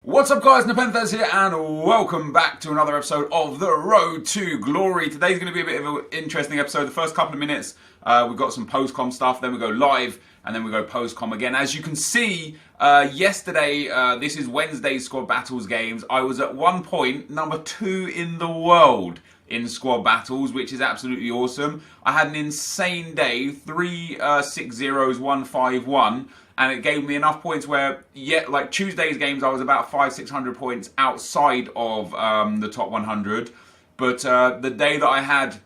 What's up guys, NepentheZ here and welcome back to another episode of The Road to Glory. Today's going to be a bit of an interesting episode. The first couple of minutes we've got some post-com stuff, then we go live and then we go post-com again. As you can see, yesterday, this is Wednesday's Squad Battles games. I was at one point number 2 in the world in Squad Battles, which is absolutely awesome. I had an insane day, 3 6-0s, 1-5-1. And it gave me enough points where, like Tuesday's games, I was about 500-600 points outside of the top 100. But the day that I had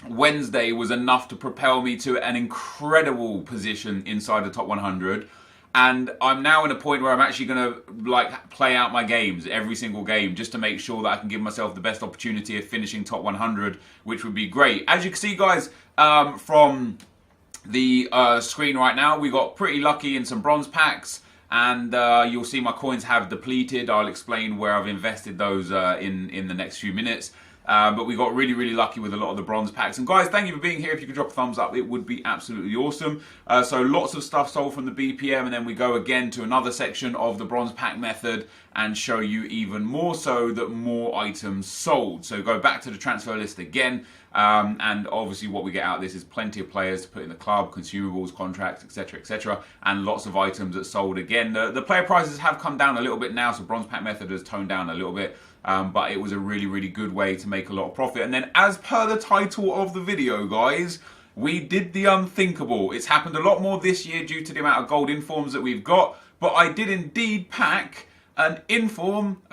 Wednesday was enough to propel me to an incredible position inside the top 100. And I'm now in a point where I'm actually going to play out my games, every single game, just to make sure that I can give myself the best opportunity of finishing top 100, which would be great. As you can see, guys, from the screen right now, we got pretty lucky in some bronze packs, and you'll see my coins have depleted. I'll explain where I've invested those in the next few minutes. But we got really lucky with a lot of the bronze packs. And guys, thank you for being here. If you could drop a thumbs up, it would be absolutely awesome. So lots of stuff sold from the BPM, and then we go again to another section of the bronze pack method and show you even more so that more items sold. So go back to the transfer list again. And obviously what we get out of this is plenty of players to put in the club, consumables, contracts, etc, and lots of items that sold again. The player prices have come down a little bit now, so bronze pack method has toned down a little bit. But it was a really good way to make a lot of profit. And then, as per the title of the video, guys, we did the unthinkable. It's happened a lot more this year due to the amount of gold informs that we've got, but I did indeed pack a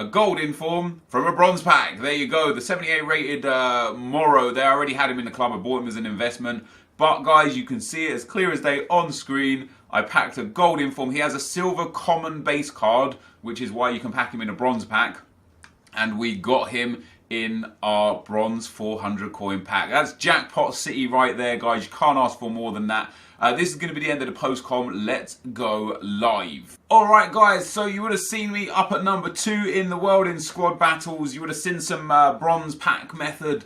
gold inform from a bronze pack. There you go, the 78 rated Morrow. They already had him in the club. I bought him as an investment. But guys, you can see it as clear as day on screen. I packed a gold inform. He has a silver common base card, which is why you can pack him in a bronze pack. And we got him in our bronze 400 coin pack. That's Jackpot City right there, guys. You can't ask for more than that. This is going to be the end of the post-com. Let's go live. Alright guys, so you would have seen me up at number 2 in the world in Squad Battles. You would have seen some bronze pack method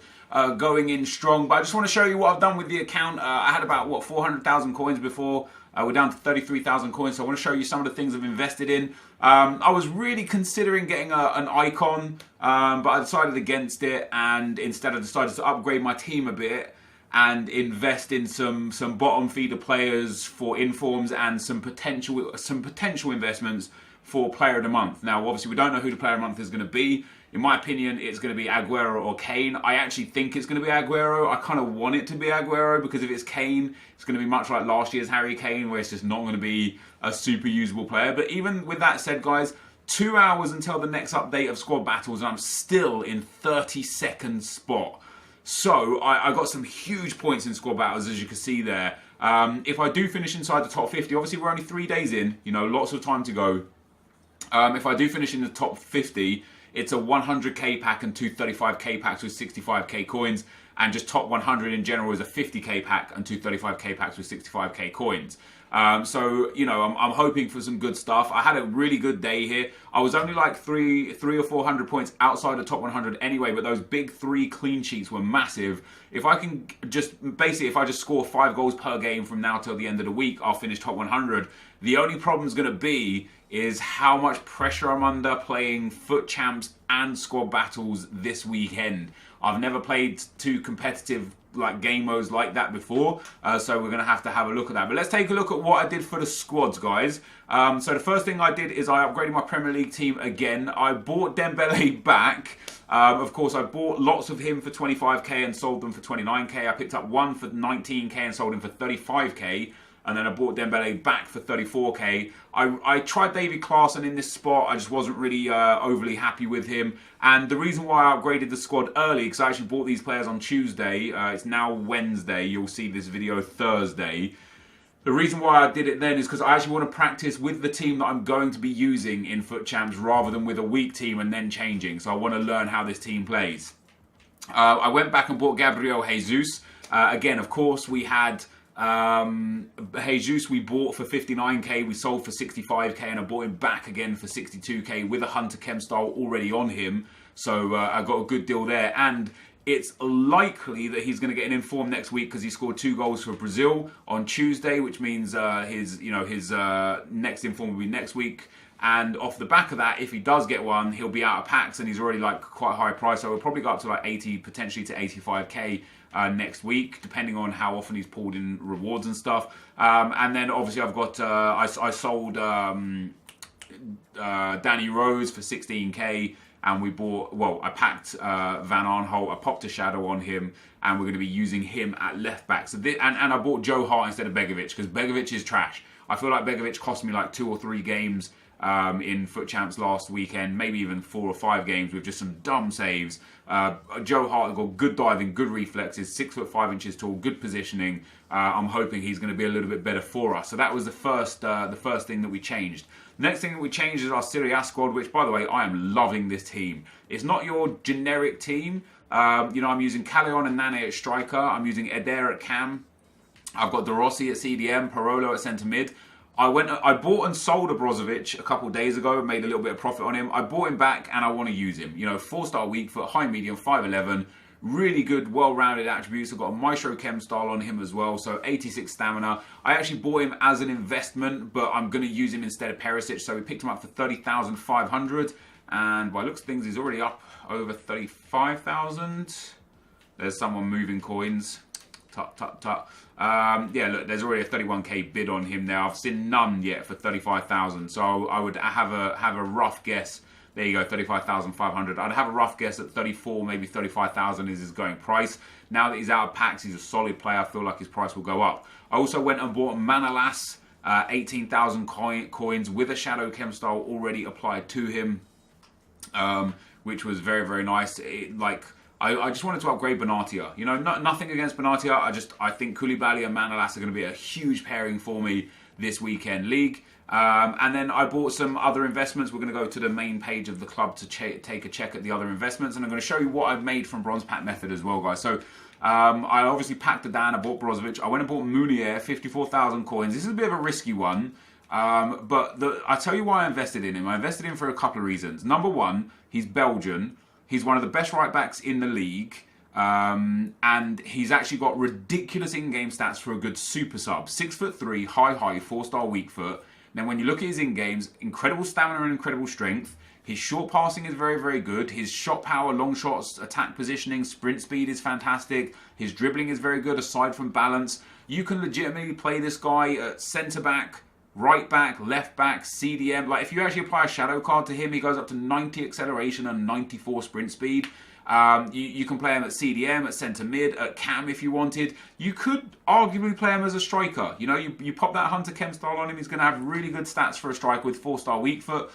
going in strong. But I just want to show you what I've done with the account. I had about, 400,000 coins before. We're down to 33,000 coins, so I want to show you some of the things I've invested in. I was really considering getting an icon, but I decided against it, and instead I decided to upgrade my team a bit and invest in some bottom feeder players for informs and some potential investments for player of the month. Now, obviously, we don't know who the player of the month is going to be. In my opinion, it's going to be Aguero or Kane. I actually think it's going to be Aguero. I kind of want it to be Aguero because if it's Kane, it's going to be much like last year's Harry Kane, where it's just not going to be a super usable player. But even with that said, guys, 2 hours until the next update of Squad Battles, and I'm still in 32nd spot. So I got some huge points in Squad Battles, as you can see there. If I do finish inside the top 50, obviously we're only 3 days in, lots of time to go. If I do finish in the top 50, it's a 100k pack and 2 35k packs with 65k coins. And just top 100 in general is a 50k pack and 2 35k packs with 65k coins. So, I'm hoping for some good stuff. I had a really good day here. I was only like 300 or 400 points outside the top 100 anyway, but those big 3 clean sheets were massive. If I can if I just score 5 goals per game from now till the end of the week, I'll finish top 100. The only problem is going to be is how much pressure I'm under playing FUT Champs and Squad Battles this weekend. I've never played 2 competitive game modes like that before, so we're going to have a look at that. But let's take a look at what I did for the squads, guys. So the first thing I did is I upgraded my Premier League team again. I bought Dembele back. Of course, I bought lots of him for 25k and sold them for 29k. I picked up one for 19k and sold him for 35k. And then I bought Dembele back for 34k. I tried David Klaassen in this spot. I just wasn't really overly happy with him. And the reason why I upgraded the squad early, because I actually bought these players on Tuesday. It's now Wednesday. You'll see this video Thursday. The reason why I did it then is because I actually want to practice with the team that I'm going to be using in FUT Champs rather than with a weak team and then changing. So I want to learn how this team plays. I went back and bought Gabriel Jesus. Again, of course, we had Jesus we bought for 59k, we sold for 65k, and I bought him back again for 62k with a Hunter Chem style already on him. So I got a good deal there, and it's likely that he's going to get an inform next week because he scored 2 goals for Brazil on Tuesday, which means his next inform will be next week. And off the back of that, if he does get one, he'll be out of packs, and he's already like quite high price. So we'll probably go up to like 80, potentially to 85k next week, depending on how often he's pulled in rewards and stuff. And then obviously I've got I sold Danny Rose for 16k, and we bought, well, I packed Van Aanholt, I popped a shadow on him, and we're going to be using him at left back. So and I bought Joe Hart instead of Begovic, because Begovic is trash. I feel like Begovic cost me like 2 or 3 games in Foot Champs last weekend, maybe even 4 or 5 games with just some dumb saves. Joe Hart got good diving, good reflexes, 6'5" tall, good positioning. I'm hoping he's going to be a little bit better for us. So that was the first thing that we changed. The next thing that we changed is our Serie A squad, which, by the way, I am loving this team. It's not your generic team. I'm using Callejon and Nane at striker. I'm using Eder at cam. I've got De Rossi at CDM, Parolo at centre mid. I bought and sold a Brozovic a couple of days ago, made a little bit of profit on him. I bought him back and I want to use him. 4-star weak foot, high medium, 5'11", really good, well-rounded attributes. I've got a Maestro Chem style on him as well, so 86 stamina. I actually bought him as an investment, but I'm going to use him instead of Perisic, so we picked him up for 30,500, and by looks of things, he's already up over 35,000. There's someone moving coins. Tut, tut, tut. Yeah, look, there's already a 31k bid on him now. I've seen none yet for 35,000, so I would have a rough guess. There you go, 35,500. I'd have a rough guess at 34, maybe 35,000 is his going price. Now that he's out of packs, he's a solid player. I feel like his price will go up. I also went and bought Manolas, 18,000 coins with a Shadow Chem style already applied to him, which was very, very nice. I just wanted to upgrade Benatia. Nothing against Benatia. I think Koulibaly and Manolas are going to be a huge pairing for me this weekend league. And then I bought some other investments. We're going to go to the main page of the club to take a check at the other investments. And I'm going to show you what I've made from Bronze Pack Method as well, guys. So I obviously packed the Dan. I bought Brozovic. I went and bought Mounier, 54,000 coins. This is a bit of a risky one. But I tell you why I invested in him. I invested in him for a couple of reasons. Number one, he's Belgian. He's one of the best right backs in the league. And he's actually got ridiculous in-game stats for a good super sub. 6'3", high, 4-star weak foot. Now, when you look at his in-games, incredible stamina and incredible strength. His short passing is very, very good. His shot power, long shots, attack positioning, sprint speed is fantastic. His dribbling is very good, aside from balance. You can legitimately play this guy at centre-back, right back, left back, CDM. Like, if you actually apply a shadow card to him, he goes up to 90 acceleration and 94 sprint speed. You can play him at CDM, at centre mid, at cam if you wanted. You could arguably play him as a striker. You pop that Hunter Chem style on him, he's going to have really good stats for a striker with 4-star weak foot.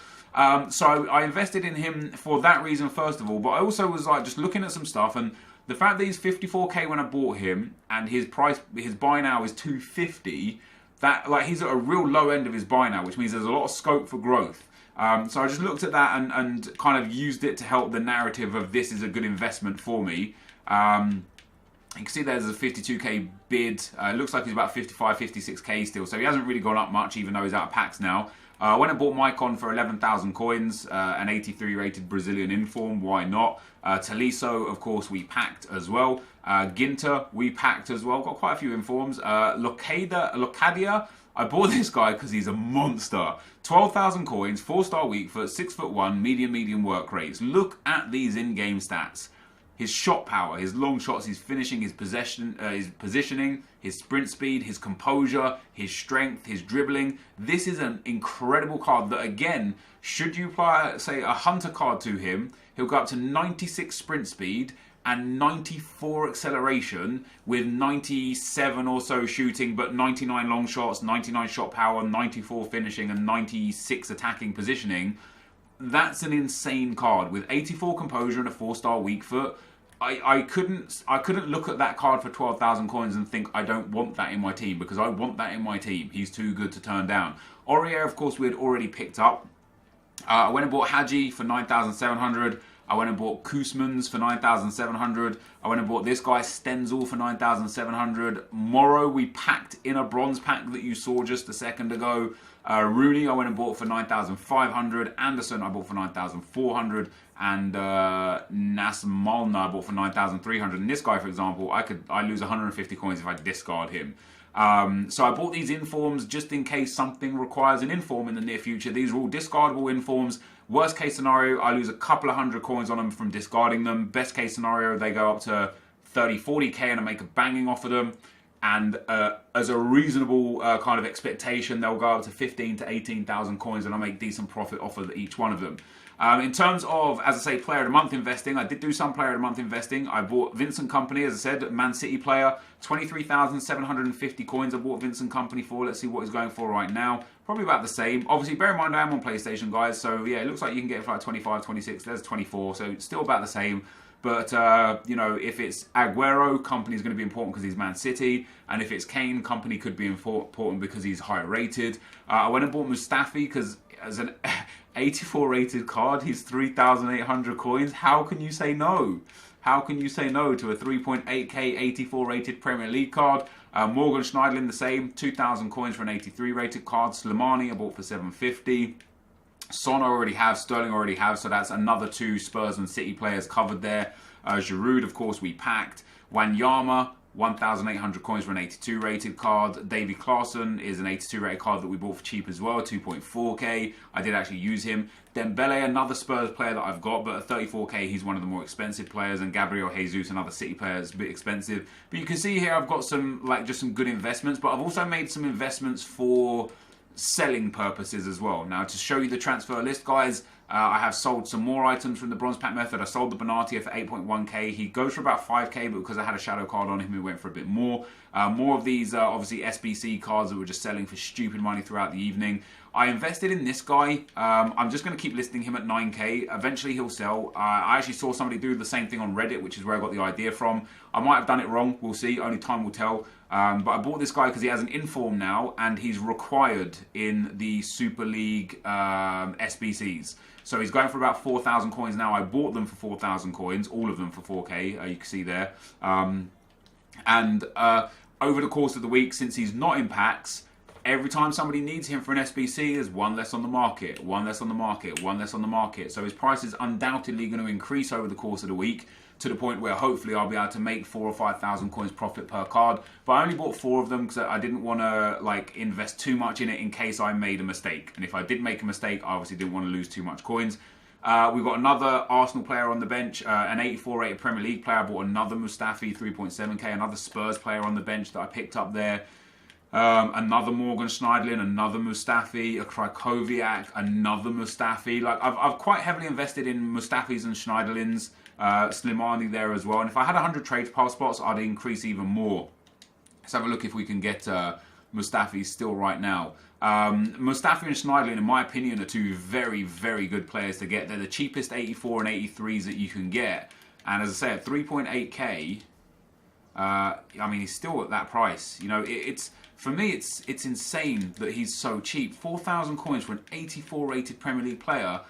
So I invested in him for that reason first of all, but I also was like just looking at some stuff, and the fact that he's 54k when I bought him, and his buy now is 250. That, like, he's at a real low end of his buy now, which means there's a lot of scope for growth. So I just looked at that and kind of used it to help the narrative of this is a good investment for me. You can see there's a 52k bid. It looks like he's about 55, 56k still. So he hasn't really gone up much, even though he's out of packs now. I went and bought Maicon for 11,000 coins, an 83 rated Brazilian inform. Why not? Taliso, of course, we packed as well. Ginter, we packed as well. Got quite a few informs. Locadia, I bought this guy because he's a monster. 12,000 coins, 4-star weak foot, 6'1", medium work rates. Look at these in-game stats. His shot power, his long shots, his finishing, his positioning, his sprint speed, his composure, his strength, his dribbling. This is an incredible card that, again, should you apply, say, a Hunter card to him, he'll go up to 96 sprint speed and 94 acceleration with 97 or so shooting, but 99 long shots, 99 shot power, 94 finishing, and 96 attacking positioning. That's an insane card with 84 composure and a 4-star weak foot. I couldn't look at that card for 12,000 coins and think I don't want that in my team, because I want that in my team. He's too good to turn down. Aurier, of course, we had already picked up. I went and bought Hadji for 9,700. I went and bought Koosmans for 9,700. I went and bought this guy, Stenzel, for 9,700. Morrow, we packed in a bronze pack that you saw just a second ago. Rooney, I went and bought for 9,500. Anderson, I bought for 9,400. And Nasmalna, I bought for 9,300. And this guy, for example, I lose 150 coins if I discard him. So I bought these informs just in case something requires an inform in the near future. These are all discardable informs. Worst case scenario, I lose a couple of hundred coins on them from discarding them. Best case scenario, they go up to 30, 40k and I make a banging off of them. And as a reasonable kind of expectation, they'll go up to 15 to 18,000 coins and I make decent profit off of each one of them. In terms of, as I say, player of the month investing, I did do some player of the month investing. I bought Vincent Kompany, as I said, Man City player, 23,750 coins I bought Vincent Kompany for. Let's see what he's going for right now. Probably about the same. Obviously, bear in mind I am on PlayStation, guys, so yeah, it looks like you can get it for like 25, 26, there's 24, so it's still about the same. But, you know, if it's Aguero, Kompany's going to be important because he's Man City. And if it's Kane, Kompany could be important because he's higher rated. I went and bought Mustafi because as an 84 rated card, he's 3,800 coins. How can you say no? How can you say no to a 3.8k 84 rated Premier League card? Morgan Schneiderlin the same, 2,000 coins for an 83 rated card. Slimani I bought for 750. Son I already have, Sterling I already have, so that's another 2 Spurs and City players covered there. Giroud, of course, we packed. Wanyama, 1,800 coins for an 82 rated card. Davy Klaassen is an 82 rated card that we bought for cheap as well, 2.4k. I did actually use him. Dembele, another Spurs player that I've got, but at 34k, he's one of the more expensive players. And Gabriel Jesus, another City player, is a bit expensive. But you can see here I've got some, like, just some good investments, but I've also made some investments for selling purposes as well. Now, to show you the transfer list, guys, I have sold some more items from the bronze pack method. I sold the Benatia for 8.1k. He goes for about 5k, but because I had a shadow card on him, he went for a bit more. More of these, obviously, SBC cards that were just selling for stupid money throughout the evening. I invested in this guy. I'm just going to keep listing him at 9k. Eventually, he'll sell. I actually saw somebody do the same thing on Reddit, which is where I got the idea from. I might have done it wrong. We'll see. Only time will tell. But I bought this guy because he has an inform now, and he's required in the Super League SBCs. So he's going for about 4,000 coins now. I bought them for 4,000 coins, all of them for 4k, you can see there. And over the course of the week, since he's not in packs, every time somebody needs him for an SBC, there's one less on the market, one less on the market, one less on the market. So his price is undoubtedly going to increase over the course of the week, to the point where hopefully I'll be able to make 4,000 or 5,000 coins profit per card. But I only bought 4 of them because I didn't want to like invest too much in it in case I made a mistake. And if I did make a mistake, I obviously didn't want to lose too much coins. We've got another Arsenal player on the bench, an 84 rated Premier League player. I bought another Mustafi, 3.7k, another Spurs player on the bench that I picked up there. Another Morgan Schneiderlin, another Mustafi, a Krykowiak, another Mustafi. Like I've quite heavily invested in Mustafis and Schneiderlins. Slimani there as well. And if I had 100 trade pass spots, I'd increase even more. Let's have a look if we can get Mustafi still right now. Mustafi and Schneiderlin, in my opinion, are 2 very, very good players to get. They're the cheapest 84 and 83s that you can get. And as I say, at 3.8k, I mean, he's still at that price. You know, it's for me, it's insane that he's so cheap. 4,000 coins for an 84 rated Premier League player.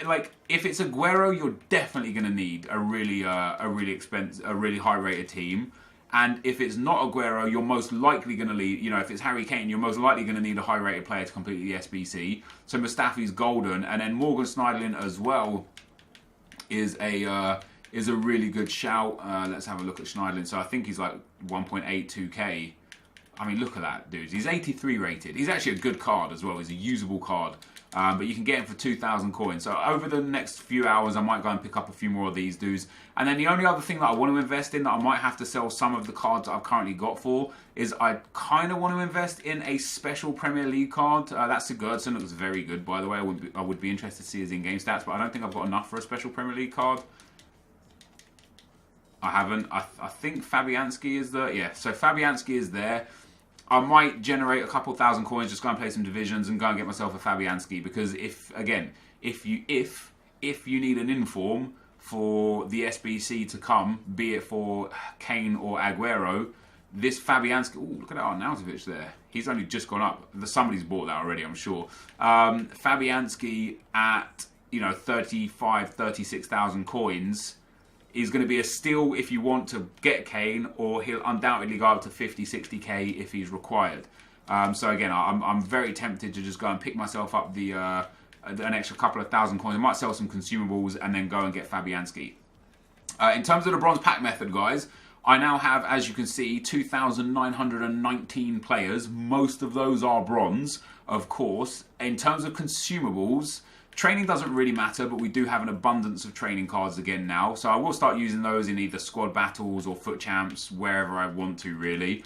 Like, if it's Aguero, you're definitely going to need a really high rated team. And if it's not Aguero, you're most likely going to need, you know, if it's Harry Kane, you're most likely going to need a high rated player to complete the SBC. So Mustafi's golden, and then Morgan Schneiderlin as well is a really good shout. Let's have a look at Schneiderlin. So I think he's like 1.82k. I mean, look at that, dude. He's 83 rated. He's actually a good card as well. He's a usable card. But you can get him for 2,000 coins. So over the next few hours, I might go and pick up a few more of these dudes. And then the only other thing that I want to invest in that I might have to sell some of the cards that I've currently got for is I kind of want to invest in a special Premier League card. That's Sigurdsson. It looks very good, by the way. I would be interested to see his in-game stats, but I don't think I've got enough for a special Premier League card. I haven't. I think Fabianski is there. Yeah, so Fabianski is there. I might generate a couple thousand coins, just go and play some divisions and go and get myself a Fabianski. Because if you need an inform for the SBC to come, be it for Kane or Aguero, this Fabianski, ooh, look at that Arnautovic there. He's only just gone up. Somebody's bought that already, I'm sure. Fabianski at, you know, 35, 36,000 coins is going to be a steal if you want to get Kane, or he'll undoubtedly go up to 50, 60k if he's required. So again, I'm very tempted to just go and pick myself up an extra couple of thousand coins. I might sell some consumables and then go and get Fabianski. In terms of the bronze pack method, guys, I now have, as you can see, 2,919 players. Most of those are bronze, of course. In terms of consumables, training doesn't really matter, but we do have an abundance of training cards again now. So I will start using those in either squad battles or foot champs, wherever I want to, really.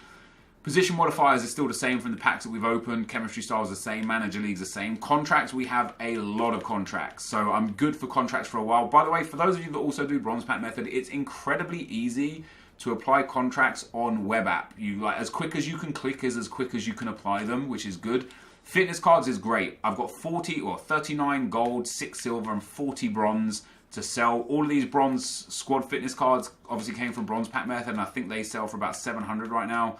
Position modifiers are still the same from the packs that we've opened. Chemistry styles the same. Manager leagues the same. Contracts, we have a lot of contracts. So I'm good for contracts for a while. By the way, for those of you that also do bronze pack method, it's incredibly easy to apply contracts on web app. As quick as you can click is as quick as you can apply them, which is good. Fitness cards is great. I've got 39 gold, 6 silver, and 40 bronze to sell. All of these bronze squad fitness cards obviously came from bronze pack method, and I think they sell for about 700 right now.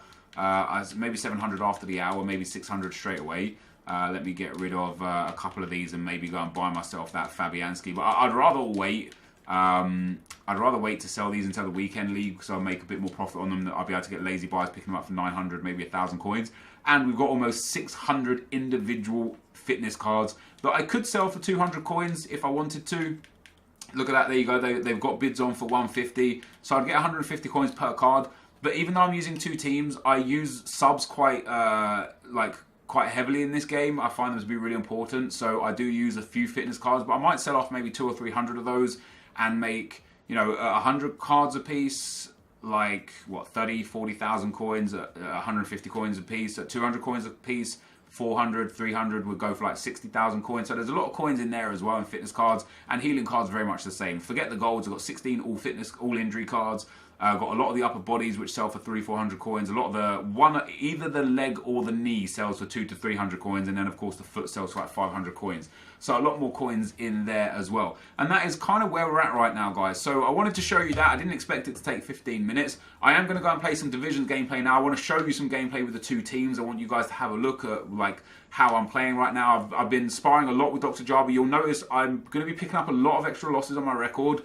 Maybe 700 after the hour, maybe 600 straight away. Let me get rid of a couple of these and maybe go and buy myself that Fabianski. But I'd rather wait. I'd rather wait to sell these until the weekend league, because I'll make a bit more profit on them. I'll be able to get lazy buys, picking them up for 900, maybe 1,000 coins. And we've got almost 600 individual fitness cards that I could sell for 200 coins if I wanted to. Look at that, there you go. They've got bids on for 150. So I'd get 150 coins per card. But even though I'm using 2 teams, I use subs quite heavily in this game. I find them to be really important. So I do use a few fitness cards, but I might sell off maybe 200 or 300 of those and make, 100 cards a piece, like, 40,000 coins at 150 coins a piece, at 200 coins a piece, 400, 300 would go for like 60,000 coins. So there's a lot of coins in there as well, and fitness cards, and healing cards are very much the same. Forget the golds, I've got 16 all fitness, all injury cards. I've got a lot of the upper bodies which sell for 300-400 coins. A lot of either the leg or the knee sells for 200 to 300 coins, and then of course the foot sells for like 500 coins. So a lot more coins in there as well. And that is kind of where we're at right now, guys. So I wanted to show you that. I didn't expect it to take 15 minutes. I am going to go and play some Division gameplay now. I want to show you some gameplay with the 2 teams. I want you guys to have a look at like how I'm playing right now. I've been sparring a lot with Dr. Java. You'll notice I'm going to be picking up a lot of extra losses on my record.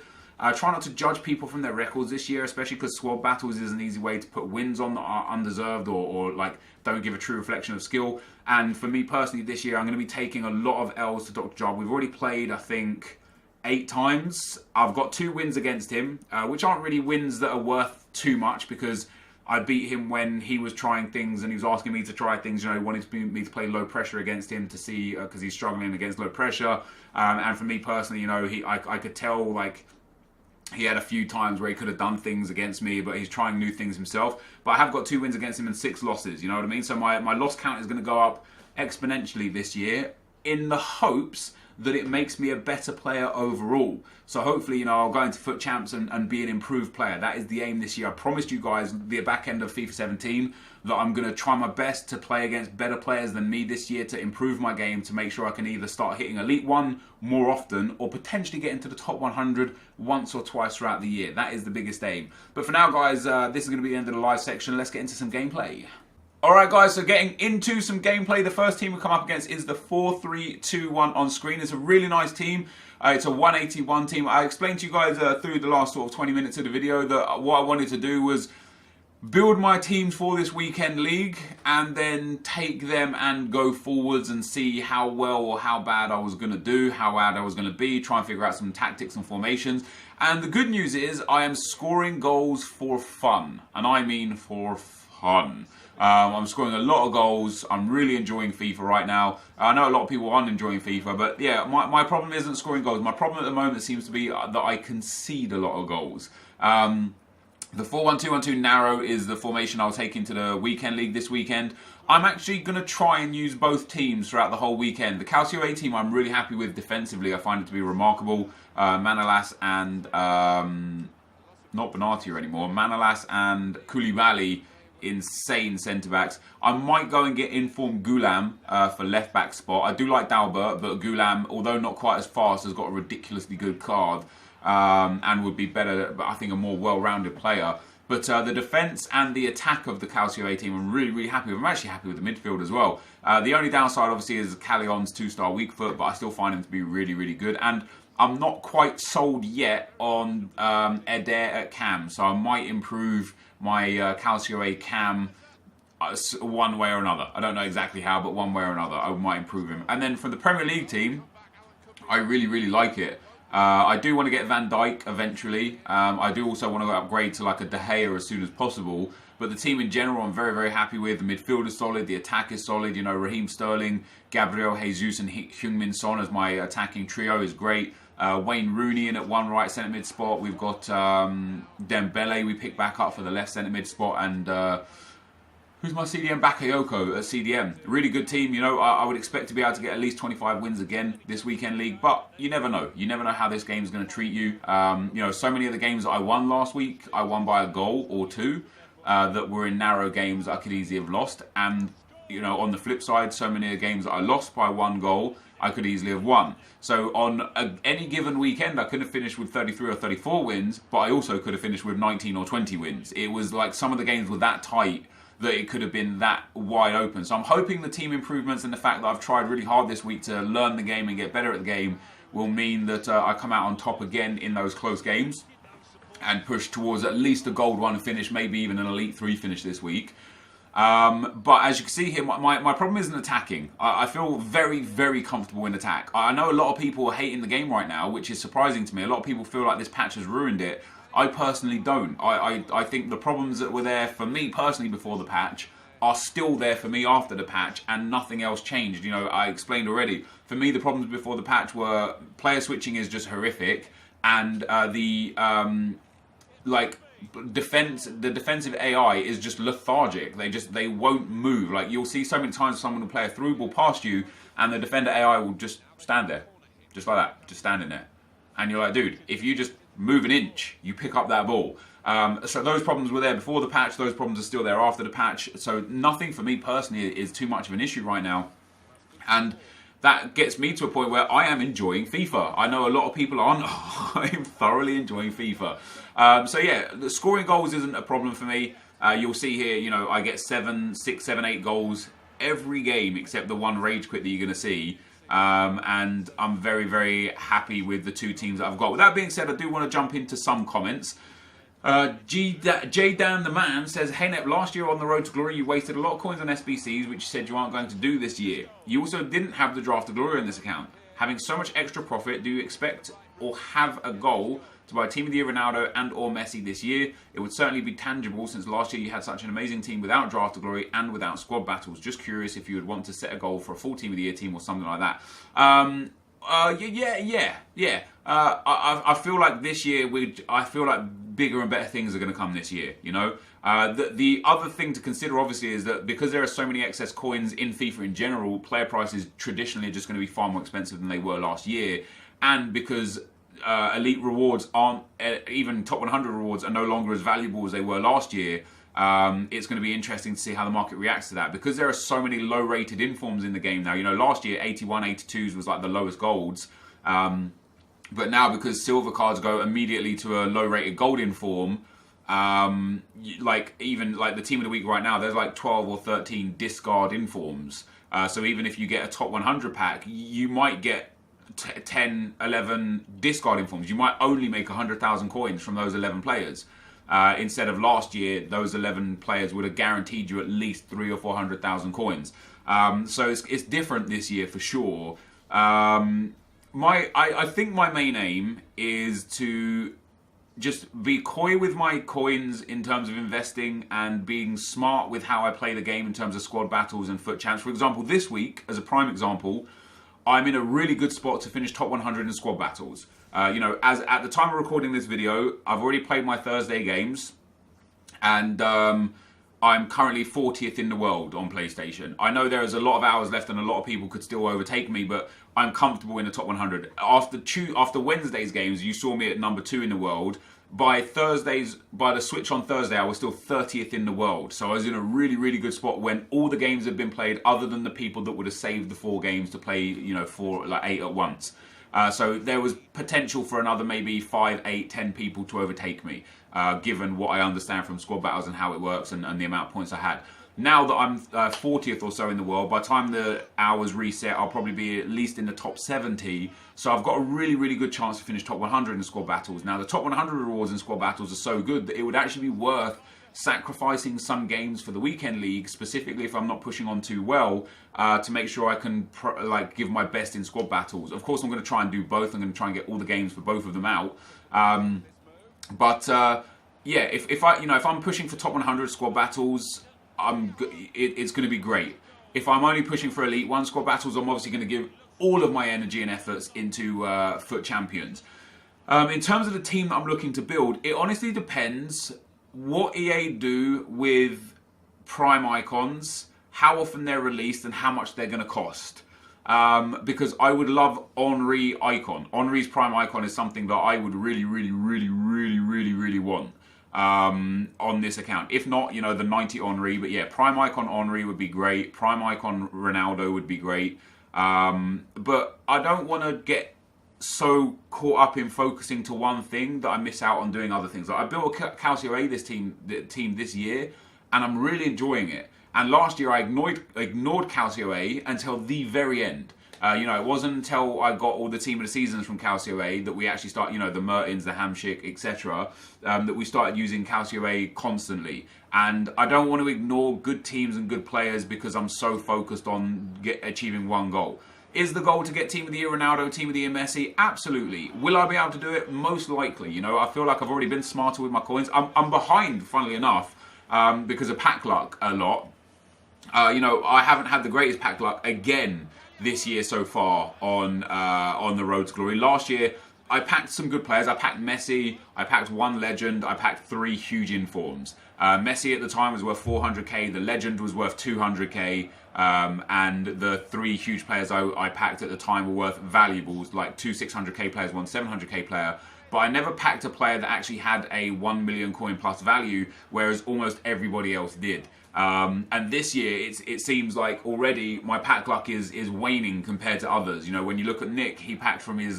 Try not to judge people from their records this year, especially because squad battles is an easy way to put wins on that are undeserved or like don't give a true reflection of skill. And for me personally this year, I'm going to be taking a lot of L's to Dr. Job. We've already played, I think, 8 times. I've got 2 wins against him, which aren't really wins that are worth too much, because I beat him when he was trying things and he was asking me to try things. He wanted me to play low pressure against him to see, because he's struggling against low pressure. And for me personally, I could tell, like, he had a few times where he could have done things against me, but he's trying new things himself. But I have got 2 wins against him and 6 losses, you know what I mean? So my loss count is going to go up exponentially this year, in the hopes that it makes me a better player overall. So hopefully, I'll go into foot champs and be an improved player. That is the aim this year. I promised you guys the back end of FIFA 17 that I'm going to try my best to play against better players than me this year, to improve my game, to make sure I can either start hitting Elite 1 more often or potentially get into the top 100 once or twice throughout the year. That is the biggest aim. But for now, guys, this is going to be the end of the live section. Let's get into some gameplay. Alright guys, so getting into some gameplay, the first team we come up against is the 4-3-2-1 on screen. It's a really nice team. It's a 181 team. I explained to you guys through the last sort of 20 minutes of the video that what I wanted to do was build my teams for this weekend league and then take them and go forwards and see how well or how bad I was going to do, how bad I was going to be, try and figure out some tactics and formations. And the good news is I am scoring goals for fun, and I mean for fun. I'm scoring a lot of goals. I'm really enjoying FIFA right now. I know a lot of people aren't enjoying FIFA, but yeah, my problem isn't scoring goals. My problem at the moment seems to be that I concede a lot of goals. The 4-1-2-1-2 narrow is the formation I'll take into the weekend league this weekend. I'm actually going to try and use both teams throughout the whole weekend. The Calcio A team I'm really happy with defensively. I find it to be remarkable. Manolas and, not Benatia anymore, Manolas and Koulibaly, insane centre-backs. I might go and get informed Gulam for left-back spot. I do like Dalbert, but Gulam, although not quite as fast, has got a ridiculously good card and would be better, but I think a more well-rounded player. But the defence and the attack of the Calcio A team, I'm really, really happy with. I'm actually happy with the midfield as well. The only downside, obviously, is Callion's 2-star weak foot, but I still find him to be really, really good. And I'm not quite sold yet on Eder at cam, so I might improve my Calcio A cam one way or another. I don't know exactly how, but one way or another, I might improve him. And then from the Premier League team, I really, really like it. I do want to get Van Dijk eventually. I do also want to upgrade to like a De Gea as soon as possible. But the team in general, I'm very, very happy with. The midfield is solid. The attack is solid. You know, Raheem Sterling, Gabriel Jesus, and Heung-min Son as my attacking trio is great. Wayne Rooney in at one right centre mid spot. We've got Dembele we picked back up for the left centre mid spot. And who's my CDM? Bakayoko at CDM. Really good team. You know, I would expect to be able to get at least 25 wins again this weekend league. But you never know. You never know how this game is going to treat you. You know, so many of the games that I won last week, I won by a goal or two. That were in narrow games I could easily have lost. And, you know, on the flip side, so many of the games that I lost by one goal, I could easily have won. So on any given weekend, I could have finished with 33 or 34 wins, but I also could have finished with 19 or 20 wins. It was like some of the games were that tight that it could have been that wide open. So I'm hoping the team improvements and the fact that I've tried really hard this week to learn the game and get better at the game will mean that I come out on top again in those close games and push towards at least a gold 1 finish, maybe even an elite 3 finish this week. But as you can see here, my problem isn't attacking. I feel very, very comfortable in attack. I know a lot of people are hating the game right now, which is surprising to me. A lot of people feel like this patch has ruined it. I personally don't. I think the problems that were there for me personally before the patch are still there for me after the patch, and nothing else changed. You know, I explained already. For me, the problems before the patch were player switching is just horrific, and the defensive AI is just lethargic. They won't move. Like, you'll see so many times someone will play a through ball past you and the defender AI will just stand there. Just like that. Just standing there. And you're like, dude, if you just move an inch, you pick up that ball. So those problems were there before the patch. Those problems are still there after the patch. So nothing for me personally is too much of an issue right now. And that gets me to a point where I am enjoying FIFA. I know a lot of people aren't. I'm thoroughly enjoying FIFA. So yeah, the scoring goals isn't a problem for me. You'll see here, you know, I get 7, 6, 7, 8 goals every game except the one rage quit that you're going to see. And I'm very, very happy with the two teams that I've got. With that being said, I do want to jump into some comments. J-Dan the Man says, "Hey Nep, last year on the road to glory you wasted a lot of coins on SBCs which you said you aren't going to do this year. You also didn't have the draft of glory on this account. Having so much extra profit, do you expect or have a goal to buy Team of the Year Ronaldo and or Messi this year? It would certainly be tangible since last year you had such an amazing team without draft of glory and without squad battles. Just curious if you would want to set a goal for a full Team of the Year team or something like that." Yeah. I feel like this year I feel like bigger and better things are going to come this year. You know, the other thing to consider obviously is that because there are so many excess coins in FIFA in general, player prices traditionally are just going to be far more expensive than they were last year, and because elite rewards aren't even top 100 rewards are no longer as valuable as they were last year. It's going to be interesting to see how the market reacts to that, because there are so many low-rated informs in the game now. You know, last year 81, 82s was like the lowest golds, but now because silver cards go immediately to a low-rated gold inform, like even like the team of the week right now, there's like 12 or 13 discard informs. So even if you get a top 100 pack, you might get 10, 11 discard informs. You might only make 100,000 coins from those 11 players. Instead of last year, those 11 players would have guaranteed you at least 300,000 or 400,000 coins. So it's different this year for sure. I think my main aim is to just be coy with my coins in terms of investing and being smart with how I play the game in terms of squad battles and foot champs. For example, this week, as a prime example, I'm in a really good spot to finish top 100 in squad battles. You know, as at the time of recording this video, I've already played my Thursday games, and I'm currently 40th in the world on PlayStation. I know there is a lot of hours left and a lot of people could still overtake me, but I'm comfortable in the top 100. After Wednesday's games, you saw me at number 2 in the world. By the switch on Thursday, I was still 30th in the world. So I was in a really, really good spot when all the games had been played, other than the people that would have saved the 4 games to play, you know, 8 at once. So there was potential for another maybe 5, 8, 10 people to overtake me, given what I understand from squad battles and how it works and the amount of points I had. Now that I'm 40th or so in the world, by the time the hours reset, I'll probably be at least in the top 70. So I've got a really, really good chance to finish top 100 in the squad battles. Now, the top 100 rewards in squad battles are so good that it would actually be worth sacrificing some games for the weekend league, specifically if I'm not pushing on too well, to make sure I can give my best in squad battles. Of course, I'm going to try and do both. I'm going to try and get all the games for both of them out. Yeah, if I'm pushing for top 100 squad battles, it's going to be great. If I'm only pushing for Elite 1 squad battles, I'm obviously going to give all of my energy and efforts into FUT Champions. In terms of the team that I'm looking to build, it honestly depends what EA do with Prime Icons, how often they're released, and how much they're going to cost. Because I would love Henry Icon. Henry's Prime Icon is something that I would really want on this account. If not, you know, the 90 Henry. But yeah, Prime Icon Henry would be great. Prime Icon Ronaldo would be great. But I don't want to get so caught up in focusing to one thing that I miss out on doing other things. Like I built a Calcio A team this year, and I'm really enjoying it. And last year I ignored Calcio A until the very end. It wasn't until I got all the team of the seasons from Calcio A that we actually start, the Mertens, the Hamsik, etc., that we started using Calcio A constantly. And I don't want to ignore good teams and good players because I'm so focused on achieving one goal. Is the goal to get Team of the Year Ronaldo, Team of the Year Messi? Absolutely. Will I be able to do it? Most likely. I feel like I've already been smarter with my coins. I'm behind, funnily enough, because of pack luck a lot. I haven't had the greatest pack luck again this year so far on the road to glory. Last year, I packed some good players. I packed Messi, I packed one legend, I packed 3 huge informs. Messi at the time was worth 400k, the legend was worth 200k, and the 3 huge players I packed at the time were worth valuables, like 2 600k players, 1 700k player. But I never packed a player that actually had a 1 million coin plus value, whereas almost everybody else did. And this year, it seems like already my pack luck is waning compared to others. When you look at Nick, he packed from his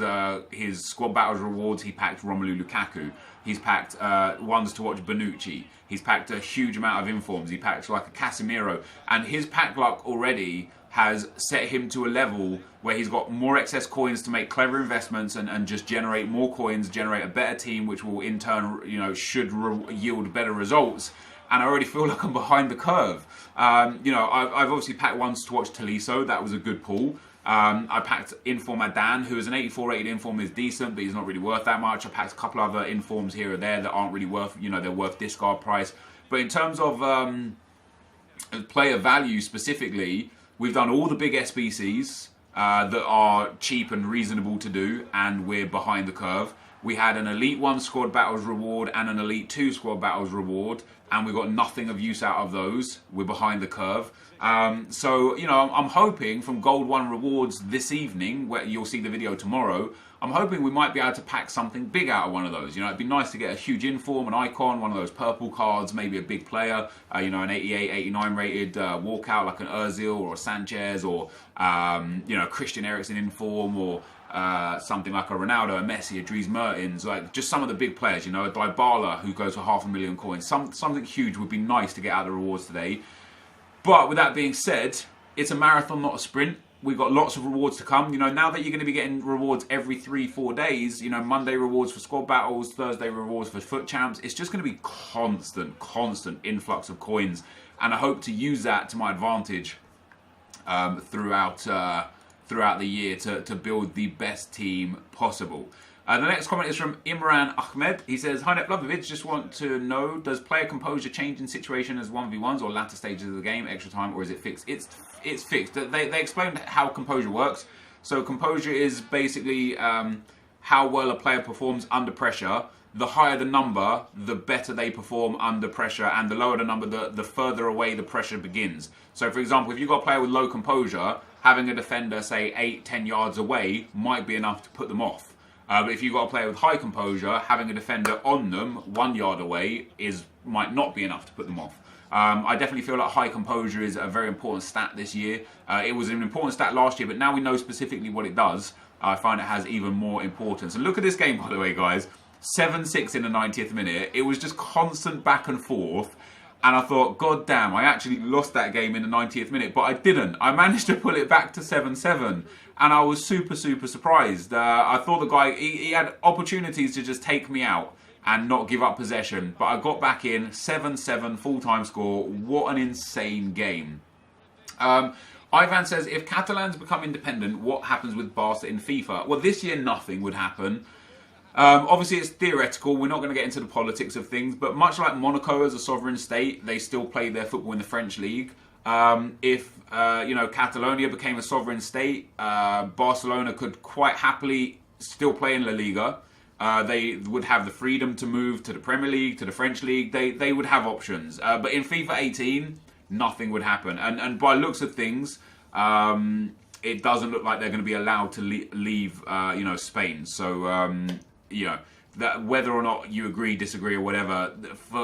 squad battles rewards, he packed Romelu Lukaku. He's packed ones to watch Bonucci. He's packed a huge amount of informs. He packed like a Casemiro. And his pack luck already has set him to a level where he's got more excess coins to make clever investments and just generate more coins, generate a better team, which will in turn, should yield better results. And I already feel like I'm behind the curve. I've obviously packed ones to watch Tolisso. That was a good pull. I packed Inform Adan, who is an 84 rated Inform, is decent, but he's not really worth that much. I packed a couple other Informs here or there that aren't really worth, they're worth discard price. But in terms of player value specifically, we've done all the big SBCs that are cheap and reasonable to do, and we're behind the curve. We had an Elite 1 Squad Battles reward and an Elite 2 Squad Battles reward, and we got nothing of use out of those. We're behind the curve. So, I'm hoping from Gold 1 rewards this evening, where you'll see the video tomorrow, I'm hoping we might be able to pack something big out of one of those. It'd be nice to get a huge inform, an icon, one of those purple cards, maybe a big player, an 88, 89 rated walkout like an Ozil or a Sanchez or, Christian Eriksen inform or something like a Ronaldo, a Messi, a Dries Mertens, like just some of the big players, a Dybala who goes for 500,000 coins. Something huge would be nice to get out of the rewards today. But with that being said, it's a marathon, not a sprint. We've got lots of rewards to come. Now that you're going to be getting rewards every 3-4 days, Monday rewards for squad battles, Thursday rewards for FUT champs, it's just going to be constant influx of coins. And I hope to use that to my advantage throughout the year to build the best team possible. The next comment is from Imran Ahmed. He says, "Hi Nep, love the vids. Just want to know, does player composure change in situation as 1v1s or latter stages of the game, extra time, or is it fixed?" It's fixed. They explained how composure works. So composure is basically how well a player performs under pressure. The higher the number, the better they perform under pressure, and the lower the number, the further away the pressure begins. So for example, if you've got a player with low composure, having a defender, say, 8-10 yards away might be enough to put them off. But if you've got a player with high composure, having a defender on them 1 yard away might not be enough to put them off. I definitely feel like high composure is a very important stat this year. It was an important stat last year, but now we know specifically what it does. I find it has even more importance. And look at this game, by the way, guys. 7-6 in the 90th minute. It was just constant back and forth. And I thought, God damn, I actually lost that game in the 90th minute, but I didn't. I managed to pull it back to 7-7, and I was super surprised. I thought the guy, he had opportunities to just take me out, and not give up possession. But I got back in, 7-7 full-time score. What an insane game. Ivan says, if Catalans become independent, what happens with Barca in FIFA? Well, this year nothing would happen. Obviously, it's theoretical. We're not going to get into the politics of things. But much like Monaco as a sovereign state, they still play their football in the French league. If Catalonia became a sovereign state, Barcelona could quite happily still play in La Liga. They would have the freedom to move to the Premier League, to the French league. They would have options. But in FIFA 18, nothing would happen. And by looks of things, it doesn't look like they're going to be allowed to leave, Spain. So, that whether or not you agree, disagree, or whatever,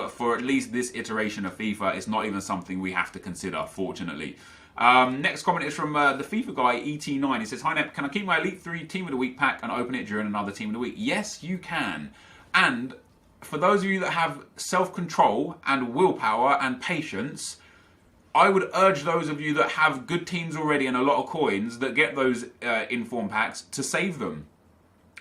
for at least this iteration of FIFA, it's not even something we have to consider, fortunately. Next comment is from the FIFA guy, ET9. He says, hi Nep, can I keep my Elite 3 Team of the Week pack and open it during another Team of the Week? Yes, you can. And for those of you that have self-control and willpower and patience, I would urge those of you that have good teams already and a lot of coins that get those inform packs to save them.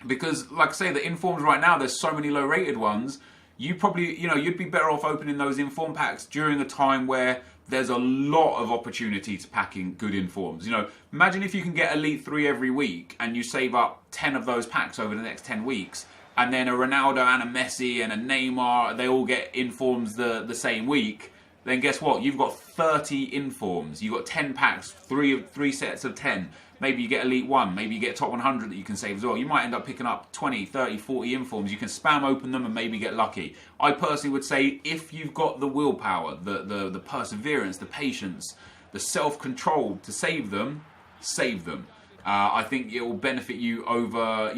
Because, like I say, the informs right now, there's so many low-rated ones, you probably, you'd be better off opening those inform packs during a time where there's a lot of opportunity to pack in good informs. Imagine if you can get Elite 3 every week and you save up 10 of those packs over the next 10 weeks, and then a Ronaldo and a Messi and a Neymar, they all get informs the same week. Then guess what? You've got 30 informs. You've got 10 packs, three sets of 10. Maybe you get Elite 1. Maybe you get top 100 that you can save as well. You might end up picking up 20, 30, 40 informs. You can spam open them and maybe get lucky. I personally would say if you've got the willpower, the perseverance, the patience, the self-control to save them, save them. I think it will benefit you over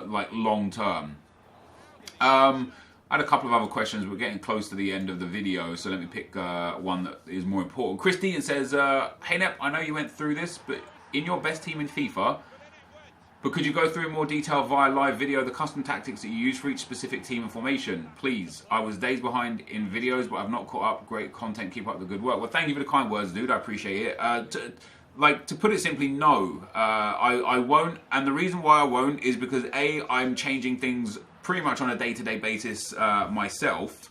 like long term. I had a couple of other questions. We're getting close to the end of the video, so let me pick one that is more important. Christine says, hey Nep, I know you went through this, but in your best team in FIFA, but could you go through in more detail via live video the custom tactics that you use for each specific team and formation? Please. I was days behind in videos, but I've not caught up. Great content. Keep up the good work. Well, thank you for the kind words, dude. I appreciate it. To put it simply, no. I won't. And the reason why I won't is because, A, I'm changing things pretty much on a day-to-day basis myself,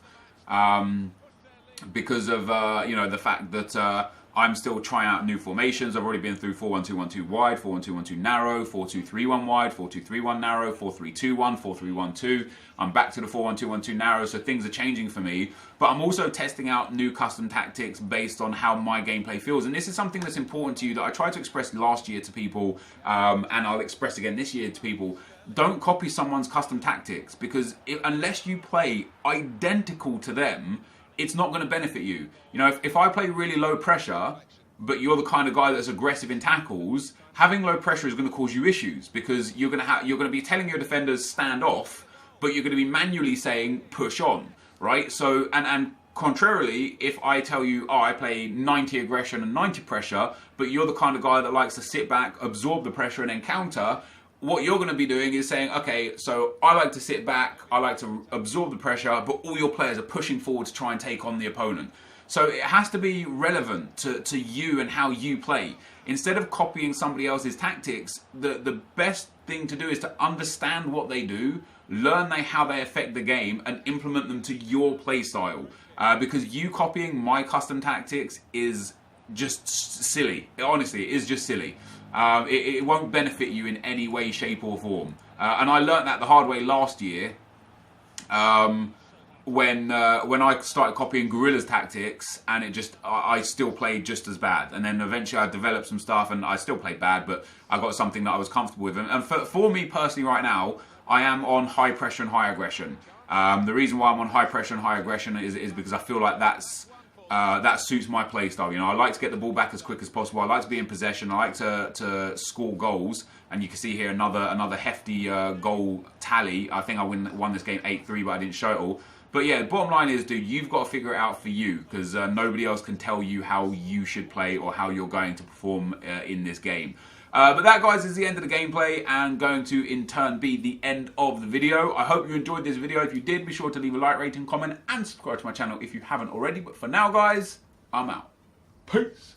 because of the fact that I'm still trying out new formations. I've already been through 4-1-2-1-2 wide, 4-1-2-1-2 narrow, 4-2-3-1 wide, 4-2-3-1 narrow, 4-3-2-1, 4-3-1-2. I'm back to the 4-1-2-1-2 narrow, so things are changing for me. But I'm also testing out new custom tactics based on how my gameplay feels. And this is something that's important to you that I tried to express last year to people, and I'll express again this year to people. Don't copy someone's custom tactics, because unless you play identical to them, it's not going to benefit you. If I play really low pressure, but you're the kind of guy that's aggressive in tackles, having low pressure is going to cause you issues, because you're going to be telling your defenders stand off, but you're going to be manually saying push on, right? So and contrarily, if I tell you, I play 90 aggression and 90 pressure, but you're the kind of guy that likes to sit back, absorb the pressure and then counter, what you're going to be doing is saying, okay, so I like to sit back, I like to absorb the pressure, but all your players are pushing forward to try and take on the opponent. So it has to be relevant to you and how you play. Instead of copying somebody else's tactics, the best thing to do is to understand what they do, learn how they affect the game, and implement them to your play style. Because you copying my custom tactics is just silly. Honestly, it is just silly. It won't benefit you in any way, shape or form. And I learnt that the hard way last year when I started copying Guerrilla's tactics, and I still played just as bad. And then eventually I developed some stuff, and I still played bad, but I got something that I was comfortable with. And for me personally right now, I am on high pressure and high aggression. The reason why I'm on high pressure and high aggression is because I feel like that suits my play style. I like to get the ball back as quick as possible. I like to be in possession. I like to score goals. And you can see here another hefty goal tally. I think I won this game 8-3, but I didn't show it all. But yeah, the bottom line is, dude, you've got to figure it out for you, because nobody else can tell you how you should play or how you're going to perform in this game. But that, guys, is the end of the gameplay and going to, in turn, be the end of the video. I hope you enjoyed this video. If you did, be sure to leave a like, rating, comment, and subscribe to my channel if you haven't already. But for now, guys, I'm out. Peace.